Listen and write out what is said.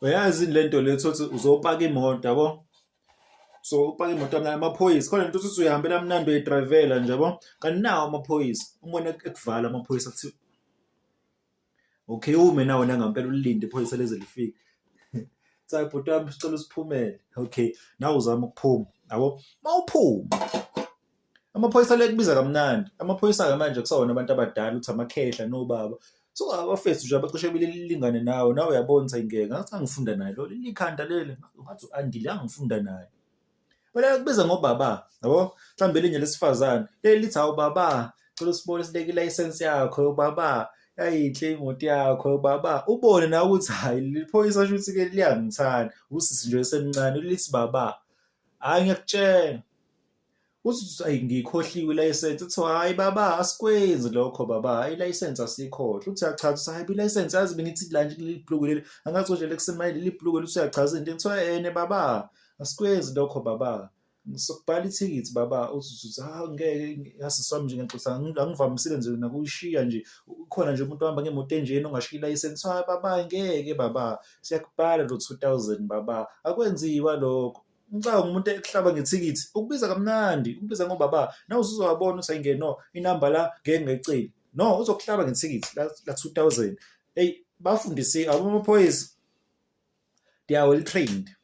Uyazi lento le thothi uzopaka imoto yabo. So upaka imoto amaphoyisa khona lento ukuthi uyahambela mnandi uyidrayivela nje yabo. Kanti nawo amaphoyisa umone ekuvala amaphoyisa kuthi okay ume nawe nangampela ulilinde iphoyisa leze lifike. Hayi bhuti wami sicela usiphumele. Okay, nawe uzama ukuphuma yabo. Mawuphuma amaphoyisa lekubiza kamnandi. Amaphoyisa-ke manje kusawona abantu abadala uthi amakhehla nobaba. So abafethu nje abacishe belilingane nawe uyabona ukuthi ngeke ngathi angifunda naye lo likhanda leli ngathi andile angifunda naye. Kubiza ngobaba yabo mhlawumbe elinye lesifazane lithi hawu baba cela usibone sibeke ilayisensi yakho baba yayinhle imoto yakho baba ubone nawe ukuthi hayi liphoyisa shuthi ke liyangithanda usisi nje esemncane lithi baba hayi ngiyakutshela uthi ayi ngikhohliwe ilayisensi uthi hayi baba asikwenzi lokho baba hayi ilayisensi asikhohle uthi uyachaza hayi ilayisensi yazi bengithi la nje libhluku leli angathi nje lekusemaye leli bhluku leli uyachaza into kuthiwa ene baba asikwenzi lokho baba sokubhala ithikithi baba uthi ngeke yasiswami nje ngixoxa angivamisile nje nakuyishiya nje ukhona nje umuntu ohamba ngemoto enjeni ongashiya ilayisensi hayi baba ngeke baba siyakubhala lo 2000 baba akwenziwa lokho. Ngicabanga umuntu ekuhlaba ngethikithi ukubiza kamnandi ukubiza ngobaba nawe uzozwabona ukuthi ayingeno inamba la ngeke ngeceli no uzokuhlaba ngethikithi la 2000 hey bafundisi abamaphoyisa they are well trained.